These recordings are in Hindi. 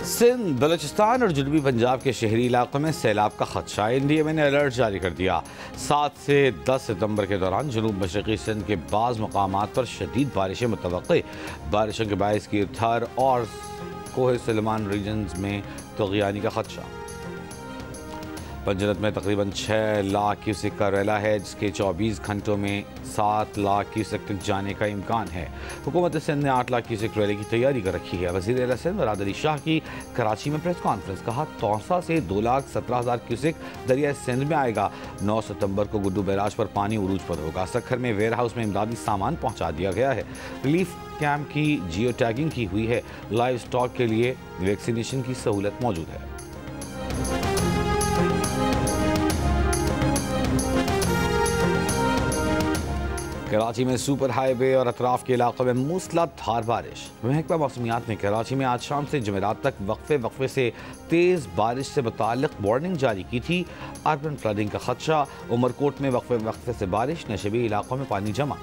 सिंध, बलूचिस्तान और जनूबी पंजाब के शहरी इलाकों में सैलाब का खदशा। एनडीएमए ने अलर्ट जारी कर दिया। 7 से 10 सितंबर के दौरान जनूब मशरक़ी सिंध के बाज़ मकामात पर शदीद बारिशें मुतवक्की। बारिशों के बायस की थर और कोह सलमान रीजन्स में तग़ियानी का खदशा। पंजनत में तकरीबन 6 लाख क्यूसेक का रेला है, जिसके 24 घंटों में 7 लाख क्यूसेक तक जाने का इम्कान है। हुकूमत सिंध ने 8 लाख क्यूसेक रेले की तैयारी कर रखी है। वज़ीर आला सिंध मुराद अली शाह की कराची में प्रेस कॉन्फ्रेंस। कहा, तौसा से 2,17,000 क्यूसेक दरिया सिंध में आएगा। 9 सितंबर को गुड्डू बैराज पर पानी उरूज पर होगा। सखर में वेयर हाउस में इमदादी सामान पहुँचा दिया गया है। रिलीफ कैंप की जियो टैगिंग की हुई है। लाइव स्टॉक के लिए वैक्सीनेशन की सहूलत मौजूद है। कराची में सुपर हाईवे और अतराफ के इलाकों में मूसलाधार बारिश। महकमा मौसमियात ने कराची में आज शाम से जुमेरात तक वक्फे से तेज़ बारिश से मुताल्लिक़ वार्निंग जारी की थी। अर्बन फ्लडिंग का खदशा। उमरकोट में वक्फे से बारिश, नशेबी इलाकों में पानी जमा।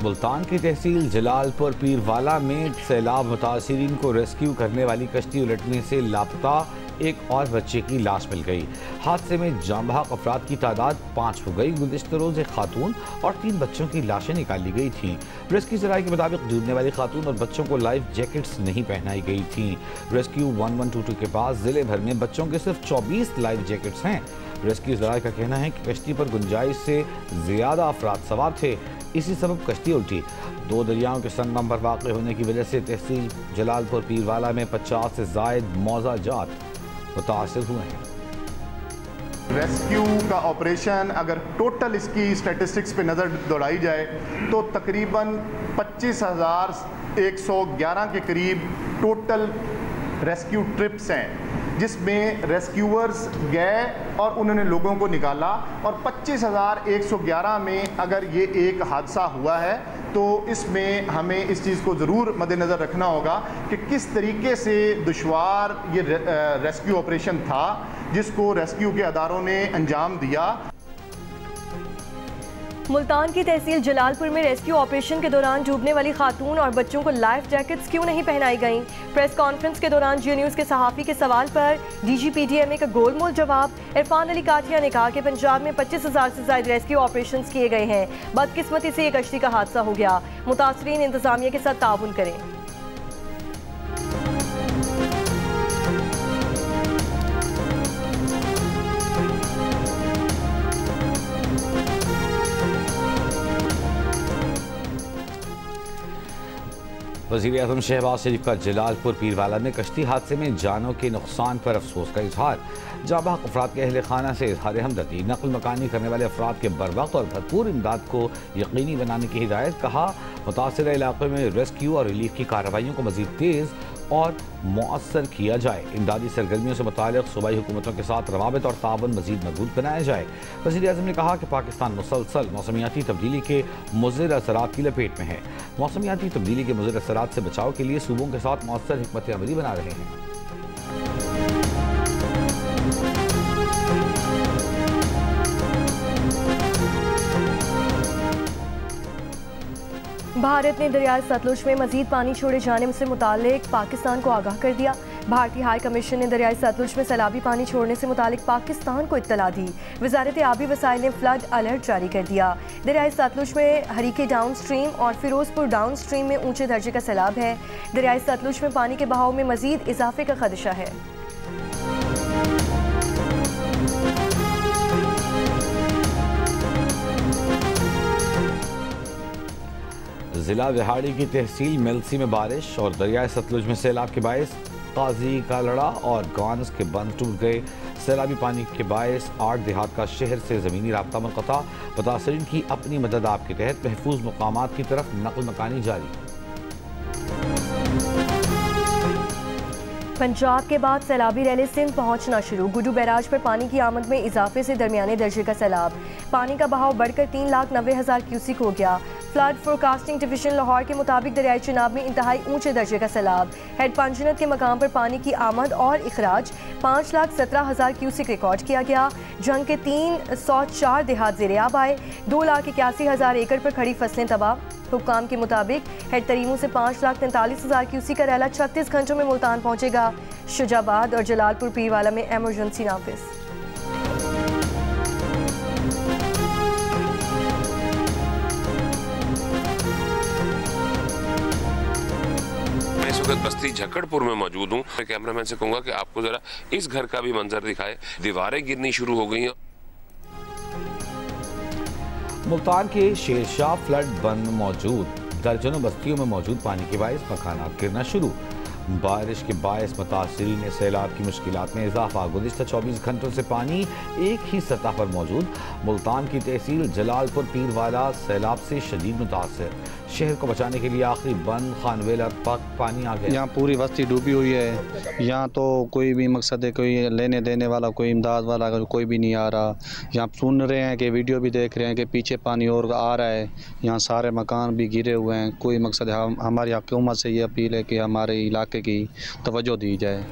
मुल्तान की तहसील जलालपुर पीरवाला में सैलाब मुतासिरीन को रेस्क्यू करने वाली कश्ती उलटने से लापता एक और बच्चे की लाश मिल गई। हादसे में जाँ बहक अफराद की तादाद 5 हो गई। गुज़िश्ता रोज़ एक खातून और 3 बच्चों की लाशें निकाली गई थीं। रेस्क्यू ज़राए के मुताबिक डूबने वाली खातून और बच्चों को लाइफ जैकेट्स नहीं पहनाई गई थीं। रेस्क्यू 1122 के पास ज़िले भर में बच्चों के सिर्फ 24 लाइफ जैकेट्स हैं। रेस्क्यू ज़राए का कहना है कि कश्ती पर गुंजाइश से ज़्यादा अफराद सवार थे, इसी सबब कश्ती उल्टी। 2 दरियाओं के संगम पर वाक़ होने की वजह से तहसील जलालपुर पीरवाला में 50 से ज़ायद मौज़ा जात मुतासिर हुए हैं। रेस्क्यू का ऑपरेशन अगर टोटल इसकी स्टैटिस्टिक्स पे नज़र दौड़ाई जाए तो तकरीबन 25,111 के करीब टोटल रेस्क्यू ट्रिप्स हैं, जिसमें रेस्क्यूअर्स गए और उन्होंने लोगों को निकाला। और 25,111 में अगर ये एक हादसा हुआ है तो इसमें हमें इस चीज़ को ज़रूर मद्देनज़र रखना होगा कि किस तरीके से दुश्वार ये रेस्क्यू ऑपरेशन था जिसको रेस्क्यू के अदारों ने अंजाम दिया। मुल्तान की तहसील जलालपुर में रेस्क्यू ऑपरेशन के दौरान डूबने वाली खातून और बच्चों को लाइफ जैकेट्स क्यों नहीं पहनाई गईं? प्रेस कॉन्फ्रेंस के दौरान जियो न्यूज़ के सहाफ़ी के सवाल पर DGPDMA का गोलमोल जवाब। इरफान अली काठिया ने कहा कि पंजाब में 25,000 से ज़ायद रेस्क्यू ऑपरेशन किए गए हैं। बदकिस्मती से ये कश्ती का हादसा हो गया। मुतासरीन इंतजामिया के साथ ताउन करें। वज़ीर आज़म शहबाज शरीफ का जलालपुर पीरवाला में कश्ती हादसे में जानों के नुकसान पर अफसोस का इजहार। जाँ बहक अफराद के अहल खाना से इजहार हमदर्दी। नकल मकानी करने वाले अफराद के बरवक्त और भरपूर इमदाद को यकीनी बनाने की हिदायत। कहा, मुतासिर इलाक़े में रेस्क्यू और रिलीफ की कार्रवाइयों को मज़ीद तेज़ और मौसर किया जाए। इमदादी सरगर्मियों से मुताल्लिक़ सूबाई हुकूमतों के साथ रवाबित और तावन मज़ीद मजबूत बनाया जाए। वज़ीर आज़म ने कहा कि पाकिस्तान मुसलसल मौसमियाती तब्दीली के मुज़र असरात की लपेट में है। मौसमियाती तब्दीली के मुज़र असरात से बचाव के लिए सूबों के साथ मौसर हिकमत अमली बना रहे हैं। भारत ने दरियाए सतलुज में मजीद पानी छोड़े जाने से मुतालिक पाकिस्तान को आगाह कर दिया। भारतीय हाई कमीशन ने दरियाए सतलुज में सैलाबी पानी छोड़ने से मुतालिक पाकिस्तान को इत्तला दी। वजारत आबी वसाइल ने फ्लड अलर्ट जारी कर दिया। दरियाए सतलुज में हरीके डाउन स्ट्रीम और फिरोजपुर डाउन स्ट्रीम में ऊंचे दर्जे का सैलाब है। दरियाए सतलुज में पानी के बहाव में मजीद इजाफे का खदशा है। ज़िला विहाड़ी की तहसील मेलसी में बारिश और दरियाए सतलुज में सैलाब के बायस काजी का लड़ा और गानस के बंद टूट गए। सैलाबी पानी के बायस 8 देहात का शहर से ज़मीनी राब्ता मुनक़ता। मुतासरीन की अपनी मदद आप के तहत महफूज मकामात की तरफ नकल मकानी जारी। पंजाब के बाद सैलाबी रैले सिंध पहुंचना शुरू। गुड्डू बैराज पर पानी की आमद में इजाफे से दरमियाने दर्जे का सैलाब। पानी का बहाव बढ़कर 3,90,000 क्यूसिक हो गया। फ्लड फोरकास्टिंग डिवीजन लाहौर के मुताबिक दरियाई चिनाब में इंतहाई ऊंचे दर्जे का सैलाब। हेड पंजनत के मकाम पर पानी की आमद और इखराज 5,17,000 क्यूसिक रिकॉर्ड किया गया। जंग के 304 देहात ज़ेरे आब आए। 2,81,000 एकड़ पर खड़ी फसलें तबाह। हुक्काम के मुताबिक हेड तरीमू से 5,43,000 क्यूसी का रैला 36 घंटों में मुल्तान पहुंचेगा। शुजाबाद और जलालपुर पीरवाला में एमरजेंसी नाफिज। बस्ती झक्कड़पुर में मौजूद हूँ। कैमरामैन से कहूंगा कि आपको जरा इस घर का भी मंजर दिखाए। दीवारें गिरनी शुरू हो गई हैं। मुल्तान के शेरशाह फ्लड बंद मौजूद दर्जनों बस्तियों में मौजूद पानी के बायस मकानात गिरना शुरू। बारिश के बायस मुतासिरीन ने सैलाब की मुश्किलात में इजाफा। गुज़िश्ता 24 घंटों से पानी एक ही सतह पर मौजूद। मुल्तान की तहसील जलालपुर पीरवाला सैलाब से शदीद मुतासर। शहर को बचाने के लिए आखिरी बंद खानवेला तक पानी आ गया। यहाँ पूरी बस्ती डूबी हुई है। यहाँ तो कोई भी मकसद है, कोई लेने देने वाला, कोई इमदाद वाला कोई भी नहीं आ रहा। यहाँ सुन रहे हैं कि वीडियो भी देख रहे हैं कि पीछे पानी और आ रहा है। यहाँ सारे मकान भी गिरे हुए हैं। कोई मकसद है, हमारी हुकूमत से ये अपील है कि हमारे इलाके की तवज्जो दी जाए।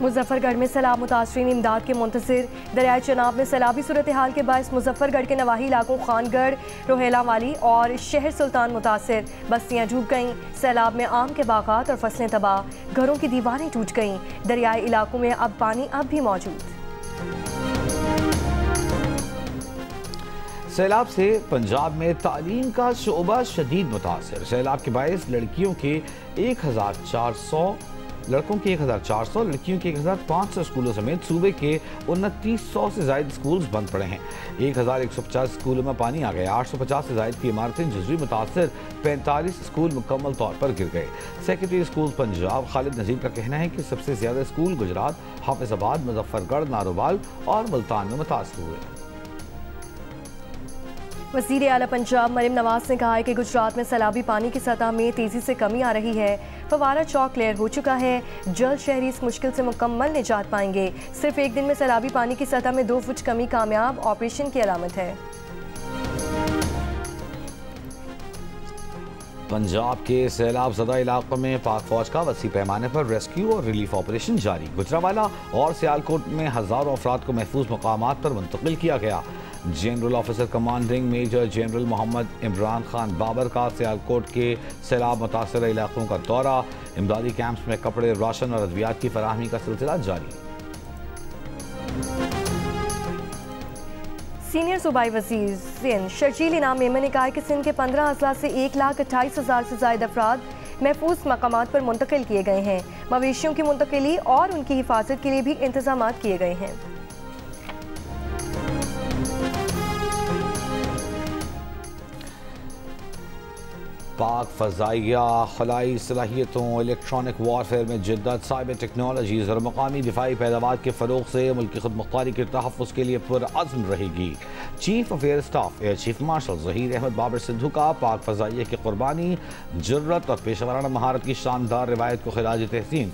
मुजफ्फरगढ़ में सैलाब मुतासरीन इमदाद के मुंतज़िर। दरियाए चनाब में सैलाबी सूरत हाल के बायस मुजफ्फरगढ़ के नवाही इलाकों खानगढ़, रोहेला वाली और शहर सुल्तान मुतासर। बस्तियाँ डूब गईं। सैलाब में आम के बागात और फसलें तबाह। घरों की दीवारें टूट गईं। दरियाई इलाकों में अब पानी अब भी मौजूद। सैलाब से पंजाब में तालीम का शोबा शदीद मुतासर। सैलाब के बायस लड़कियों के 1,400, लड़कों के 1,400, लड़कियों के 1,500 स्कूलों समेत सूबे के 2900 से ज़ायद स्कूल्स बंद पड़े हैं। 1,150 स्कूलों में पानी आ गया। 850 से ज़ायद की इमारतें जज़वी मुतासर। 45 स्कूल मुकम्मल तौर पर गिर गए। सेक्रेटरी स्कूल पंजाब खालिद नजीर का कहना है कि सबसे ज़्यादा स्कूल गुजरात, हाफिजाबाद, मुजफ्फरगढ़, नारोवाल और मुल्तान में मुतासर हुए। वज़ीर आला पंजाब मरियम नवाज ने कहा है कि गुजरात में सैलाबी पानी की सतह में तेज़ी से कमी आ रही है। फवारा चौक क्लियर हो चुका है। जल्द शहरी इस मुश्किल से मुकम्मल निजात पाएंगे। सिर्फ एक दिन में सैलाबी पानी की सतह में 2 फुट कमी कामयाब ऑपरेशन की अलामत है। पंजाब के सैलाब ज़दा इलाकों में पाक फौज का वसी पैमाने पर रेस्क्यू और रिलीफ ऑपरेशन जारी। गुजरावाला और सियालकोट में हज़ारों अफराद को महफूज मकामात पर मुंतकिल किया गया। General officer commanding major general Mohammad Imran Khan Babar का सियालकोट के सैलाब मुतासर इलाकों का दौरा। इमदादी कैंप्स में कपड़े, राशन और अद्वियात की फराहमी का सिलसिला जारी। सीनियर सूबाई वज़ीर सिंध शर्जील इनाम मेमन ने कहा कि सिंध के 15 अजला से 1,28,000 से ज़ायद अफराद महफूज मकामात पर मुंतकिल किए गए हैं। मवेशियों की मुंतकिली और उनकी हिफाजत के लिए भी इंतजाम किए गए हैं। पाक फ़ज़ाइया खलाई सलाहियतों, इलेक्ट्रॉनिक वारफेयर में जिद्दत, साइबर टेक्नोलॉजीज़ और मकामी दिफाई पैदावार के फ़रोग़ से मुल्क की खुदमुख्तारी के तहफ़्फ़ुज़ के लिए पुरअज़्म रहेगी। Chief of air staff air chief marshal Zaheer Ahmed Babar Sidhu का पाक फ़ज़ाइया की क़ुरबानी, जुर्रत और पेशेवराना महारत की शानदार रिवायत को खिराज तहसीन।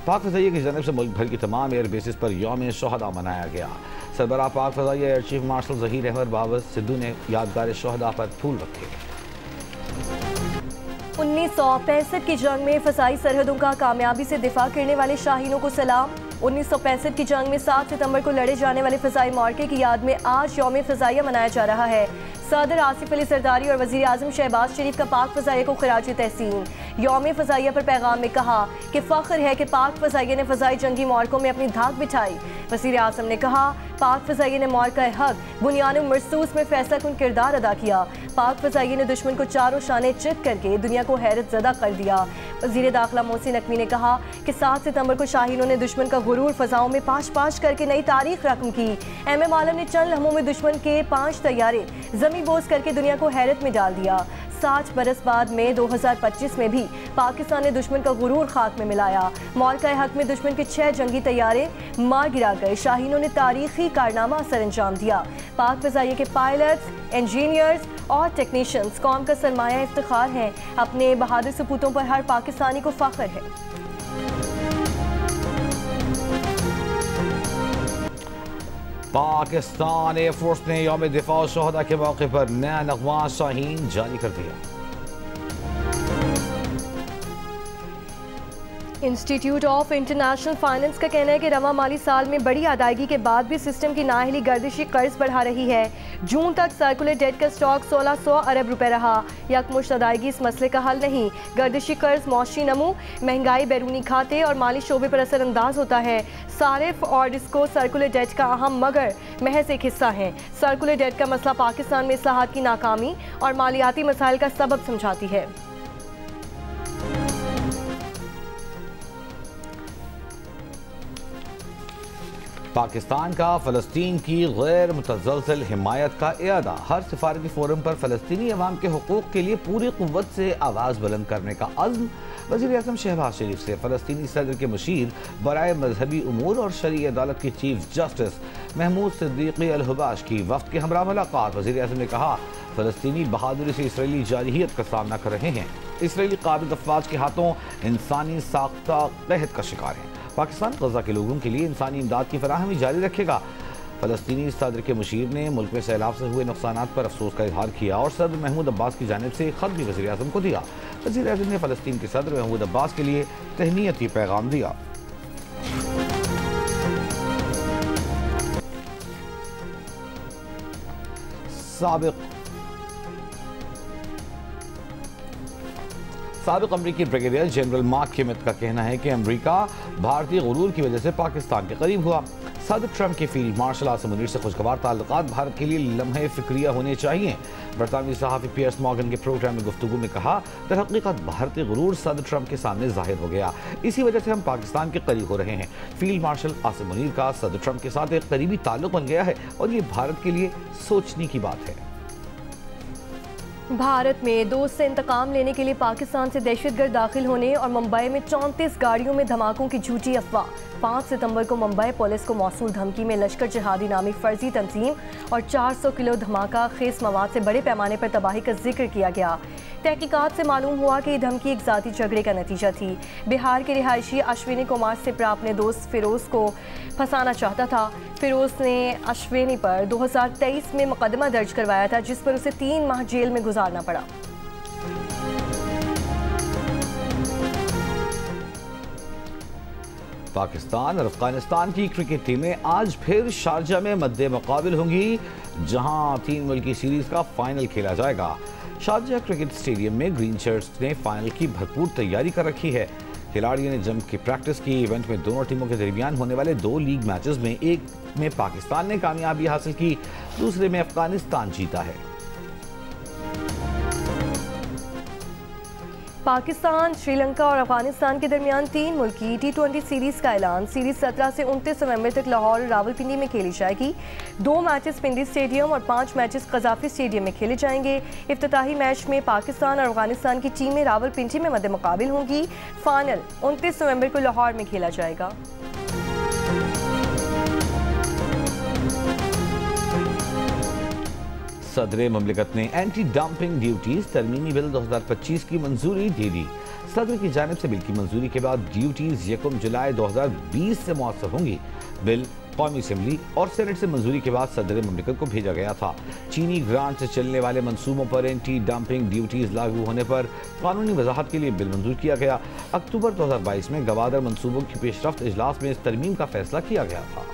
पाक फ़ज़ाइया की जानब से मुल्क भर की तमाम एयर बेसिस पर यौम शोहदा मनाया गया। सरबराह पाक फ़ज़ाइया air chief marshal Zaheer Ahmed Babar Sidhu ने यादगार शोहदा पर फूल रखे। 1965 की जंग में फ़ज़ाई सरहदों का कामयाबी से दिफा करने वाले शाहीनों को सलाम। 1965 की जंग में 7 सितंबर को लड़े जाने वाले फ़ज़ाई मार्के की याद में आज यौम फ़ज़ाइया मनाया जा रहा है। सदर आसिफ अली सरदारी और वज़ीर आज़म शहबाज शरीफ का पाक फ़ज़ाइया को खिराज तहसीन। यौम फ़ज़ाइया पर पैगाम में कहा कि फ़ख्र है कि पाक फ़ज़ाइया ने फ़ज़ाई जंगी मार्कों में अपनी धाक बिछाई। वज़ीर आज़म ने कहा पाक फ़ज़ाइया ने मार्का हक बुनियाद मरसूस में फैसला कुन किरदार अदा किया। पाक फ़ज़ाइया ने दुश्मन को चारों शाने चित करके दुनिया को हैरत ज़दा कर दिया। वज़ीर दाखिला मोहसिन नकवी ने कहा कि 7 सितंबर को शाहीनों ने दुश्मन का गुरूर फ़ज़ाओं में पाश पाश करके नई तारीख रकम की। MM आलम ने चंद लम्हों में दुश्मन के 5 तैयारे ज़मी बोझ करके दुनिया को हैरत में डाल दिया। 60 बरस बाद में 2025 में भी पाकिस्तान ने दुश्मन का गुरूर खाक में मिलाया। मार्का हक में दुश्मन के 6 जंगी तैयारे मार गिरा गए। शाहीनों ने तारीखी कारनामा सर अंजाम दिया। पाक फ़ज़ाइया के पायलट्स, इंजीनियर्स और टेक्नीशियंस कौम का सरमाया इफ्तिखार हैं। अपने बहादुर सपूतों पर हर पाकिस्तानी को फ़ख्र है। पाकिस्तान एयरफोर्स ने यौम दिफा और शोहदा के मौके पर नया नगमा शाहीन जारी कर दिया। इंस्टीट्यूट ऑफ इंटरनेशनल फाइनेंस का कहना है कि रवा माली साल में बड़ी अदायगी के बाद भी सिस्टम की नाअहली गर्दिशी कर्ज बढ़ा रही है। जून तक सर्कुलर डेट का स्टॉक 1600 अरब रुपए रहा। यकमुश्त अदायगी इस मसले का हल नहीं। गर्दिशी कर्ज मौशी नमू, महंगाई, बैरूनी खाते और माली शोबे पर असरअंदाज होता है। सारिफ और डिस्को सर्कुलर डेट का अहम मगर महज एक हिस्सा है। सर्कुलर डेट का मसला पाकिस्तान में इस्लाहात की नाकामी और मालियाती मसाइल का सबब समझाती है। पाकिस्तान का फ़लस्तीन की गैर मुतज़लज़ल हिमायत का इरादा। हर सिफारती फोरम पर फ़लस्तीनी अवाम के हुकूक़ के लिए पूरी क़ुव्वत से आवाज़ बुलंद करने का अज़्म। वज़ीर-ए-आज़म शहबाज शरीफ से फ़लस्तीनी सदर के मुशीर बराए मजहबी उमूर और शरई अदालत के चीफ जस्टिस महमूद सिद्दीकी अल-हुबाश की वफ़द के हमरा मुलाकात। वज़ीर-ए-आज़म ने कहा, फ़लस्तीनी बहादुरी से इसराइली जारहियत का सामना कर रहे हैं। इसराइली काबिल अफवाज के हाथों इंसानी साख्ता कहत का शिकार है। पाकिस्तान गज़ा के लोगों के लिए इंसानी इमदाद की फराहमी जारी रखेगा। फ़लस्तीनी सदर के मुशीर ने मुल्क में सैलाब से हुए नुकसानात पर अफसोस का इजहार किया और सदर महमूद अब्बास की जानिब से ख़त भी वज़ीर-ए-आज़म को दिया। वज़ीर-ए-आज़म ने फ़लस्तीन के सदर महमूद अब्बास के लिए तहनीयती पैगाम दिया। साबिक़ अमरीकी ब्रिगेडियर जनरल मार्क हिमित का कहना है कि अमरीका भारतीय गुरूर की वजह से पाकिस्तान के करीब हुआ। सदर ट्रंप के फील्ड मार्शल आसिम मुनीर से खुशगवार ताल्लुकात भारत के लिए लम्हे फिक्रिया होने चाहिए। बरतानवी सहाफ़ी पियर्स मॉर्गन के प्रोग्राम में गुफ्तगू में कहा, दरहकीकत भारतीय गुरूर सदर ट्रंप के सामने जाहिर हो गया, इसी वजह से हम पाकिस्तान के करीब हो रहे हैं। फील्ड मार्शल आसिम मुनीर का सदर ट्रंप के साथ एक करीबी ताल्लुक बन गया है और ये भारत के लिए सोचने की बात है। भारत में दोस्त से इंतकाम लेने के लिए पाकिस्तान से दहशतगर्द दाखिल होने और मुंबई में 34 गाड़ियों में धमाकों की झूठी अफवाह। 5 सितंबर को मुंबई पुलिस को मौसूल धमकी में लश्कर जिहादी नामी फर्जी तंजीम और 400 किलो धमाका खेस मवाद से बड़े पैमाने पर तबाही का जिक्र किया गया। तहकीकात से मालूम हुआ कि ये धमकी एक ज़ाती झगड़े का नतीजा थी। बिहार के रिहायशी अश्विनी कुमार सिप्रा अपने दोस्त फिरोज़ को फंसाना चाहता था। फिरोज़ ने अश्विनी पर 2023 में मुकदमा दर्ज करवाया था, जिस पर उसे 3 माह जेल में गुजारना पड़ा। पाकिस्तान और अफगानिस्तान की क्रिकेट टीमें आज फिर शारजा में मद्दे मुकाबिल होंगी, जहां 3 मुल्की सीरीज का फाइनल खेला जाएगा। शारजा क्रिकेट स्टेडियम में ग्रीन शर्ट्स ने फाइनल की भरपूर तैयारी कर रखी है। खिलाड़ियों ने जम की प्रैक्टिस की। इवेंट में दोनों टीमों के दरमियान होने वाले 2 लीग मैचेस में एक में पाकिस्तान ने कामयाबी हासिल की, दूसरे में अफगानिस्तान जीता है। पाकिस्तान, श्रीलंका और अफगानिस्तान के दरमियान 3 मुल्की T20 सीरीज का ऐलान। सीरीज 17 से 29 नवंबर तक लाहौर और रावलपिंडी में खेली जाएगी। 2 मैचेस पिंडी स्टेडियम और 5 मैचेस कजाफी स्टेडियम में खेले जाएंगे। इफ्तिताही मैच में पाकिस्तान और अफगानिस्तान की टीमें रावलपिंडी में मद्दे मुकाबिल होंगी। फाइनल 29 नवंबर को लाहौर में खेला जाएगा। सदर ममलिकत ने एंटी डंपिंग ड्यूटीज तरमीमी बिल 2025 की मंजूरी दे दी। सदर की जानिब से बिल की मंजूरी के बाद ड्यूटीज 1 जुलाई 2020 से मौसर होंगी। बिल कौमी असम्बली और सेनेट से मंजूरी के बाद सदर ममलिकत को भेजा गया था। चीनी ग्रांट से चलने वाले मंसूबों पर एंटी डंपिंग ड्यूटीज लागू होने पर कानूनी वजाहत के लिए बिल मंजूर किया गया। अक्टूबर 2022 में गवादर मंसूबों की पेशरफ्त इजलास में इस तरमीम का फैसला किया गया था।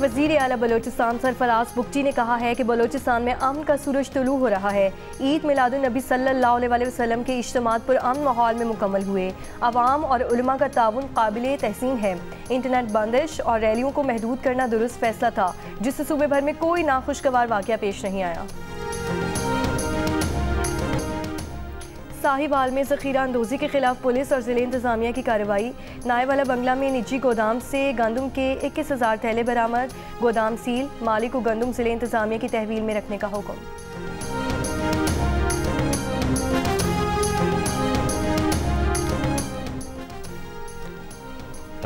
वज़ीर आला बलोचिस्तान सरफराज बुगटी ने कहा है कि बलोचिस्तान में अमन का सूरज तुलू हो रहा है। ईद मिलादुन नबी सल्लल्लाहु अलैहि वसल्लम के इज्तिमात पर अमन माहौल में मुकम्मल हुए। अवाम और उलमा का ताउन काबिल तहसीन है। इंटरनेट बंदिश और रैलियों को महदूद करना दुरुस्त फैसला था, जिससे सूबे भर में कोई नाखुशगवार वाक़या पेश नहीं आया। साहिवाल में ज़ख़ीरा अंदोज़ी के खिलाफ पुलिस और ज़िले इंतज़ामिया की कार्रवाई। नायवाला बंगला में निजी गोदाम से गंदम के 21,000 थैले बरामद। गोदाम सील, मालिक को गंदम ज़िले इंतज़ामिया की तहवील में रखने का हुक्म।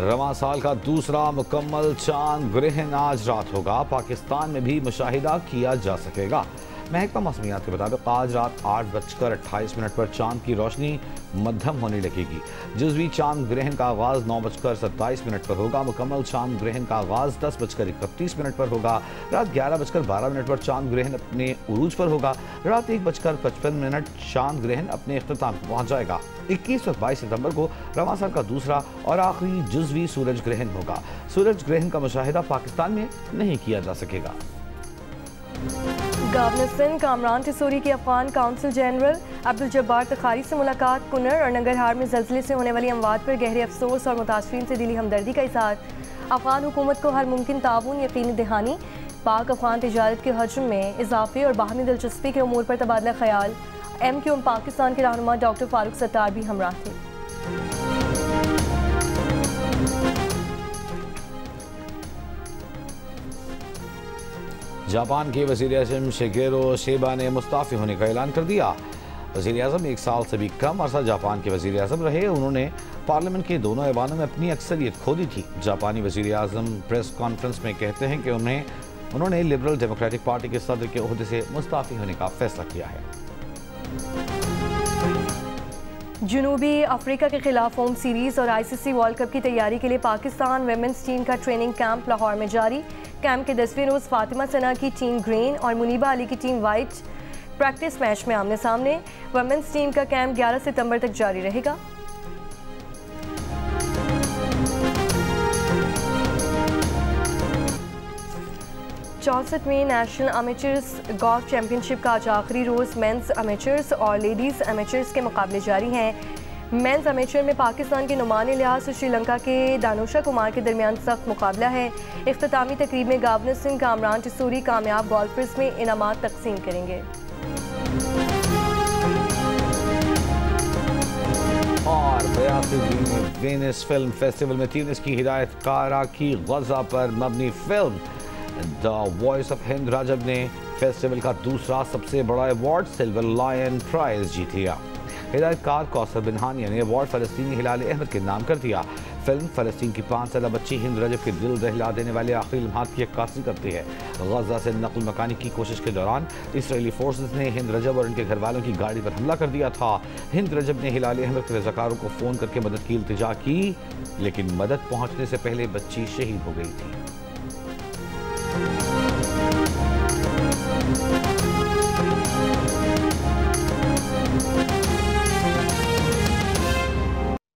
रवां साल का दूसरा मुकम्मल चांद ग्रहण आज रात होगा। पाकिस्तान में भी मुशाहिदा किया जा सकेगा। महकमा मौसमियात के मुताबिक आज रात 8:28 पर चांद की रोशनी मध्यम होने लगेगी। जुज़वी चांद ग्रहण का आगाज़ 9:27 पर होगा। मुकम्मल चांद ग्रहण का आगाज़ 10:31 पर होगा। रात 11:12 पर चांद ग्रहण अपने उरूज पर होगा। रात 1:55 चांद ग्रहण अपने इख्तिताम पर पहुँच जाएगा। 21 और 22 सितंबर को रवां साल का दूसरा और आखिरी जुज़वी सूरज ग्रहण होगा। सूरज ग्रहण का मुशाहिदा पाकिस्तान में नहीं किया जा सकेगा। गवर्नर सिंध कामरान टिसोरी की अफगान काउंसिल जनरल अब्दुल जब्बार तखारी से मुलाकात। कुनर और नंगरहार में ज़लज़ले से होने वाली अमवात पर गहरे अफसोस और मुतासरीन से दिली हमदर्दी का इज़हार। अफगान हुकूमत को हर मुमकिन ताउन यकीनी दहानी। पाक अफगान तिजारत के हजम में इजाफे और बाहमी दिलचस्पी के उमूर पर तबादला ख्याल। MQM पाकिस्तान के रहनुमा डॉक्टर फारूक सत्तार भी हमराह थे। जापान के वज़ीर-ए-आज़म शिगेरो शेबा ने मुस्ताफ़ी होने का ऐलान कर दिया। वज़ीर-ए-आज़म 1 साल से भी कम अरसा जापान के वज़ीर-ए-आज़म रहे। उन्होंने पार्लियामेंट के दोनों ऐवानों में अपनी अक्सरियत खो दी थी। जापानी वज़ीर-ए-आज़म प्रेस कॉन्फ्रेंस में कहते हैं कि उन्होंने लिबरल डेमोक्रेटिक पार्टी के सदर के ओहदे से मुस्ताफ़ी होने का फैसला किया है। जनूबी अफ्रीका के खिलाफ होम सीरीज़ और ICC वर्ल्ड कप की तैयारी के लिए पाकिस्तान वेमेंस टीम का ट्रेनिंग कैंप लाहौर में जारी। कैंप के 10वें रोज़ फातिमा सना की टीम ग्रीन और मुनीबा अली की टीम वाइट प्रैक्टिस मैच में आमने सामने। वेमेंस टीम का कैंप 11 सितंबर तक जारी रहेगा। चौसठवीं नेशनल अमेचर्स गोल्फ चैंपियनशिप का आज आखिरी रोज़ मेंस अमेचर्स और लेडीज़ अमेचर्स के मुकाबले जारी हैं। मेंस अमेचर में पाकिस्तान के नुमाने लिहाज से श्रीलंका के दानुषा कुमार के दरमियान सख्त मुकाबला है। इख्तितामी तकरीब में गवर्नर सिंह कामरान टिसोरी कामयाब गोल्फर्स में इनामात तकसीम करेंगे। और 82वीं वेनिस फिल्म फेस्टिवल में ट्यूनिस की हिदायतकारा की गज़ा पर मबनी film the voice of Hind Rajab ने फेस्टिवल का दूसरा सबसे बड़ा अवार्ड सिल्वर लायन प्राइज जीत लिया। हिदायतकार कौसर बिन हानिया ने अवार्ड फ़लस्तीनी हिलाल अहमद के नाम कर दिया। फिल्म फ़लस्तीन की 5 साला बच्ची हिंद रजब के दिल दहला देने वाले आखिरी लम्हात की अक्कासी करती है। गज़ा से नकल मकानी की कोशिश के दौरान इसराइली फोर्सेस ने हिंद रजब और उनके घर वालों की गाड़ी पर हमला कर दिया था। हिंद रजब ने हिलाल अहमद के रज़ाकारों को फ़ोन करके मदद की इल्तिजा की, लेकिन मदद पहुँचने से पहले बच्ची शहीद हो गई थी।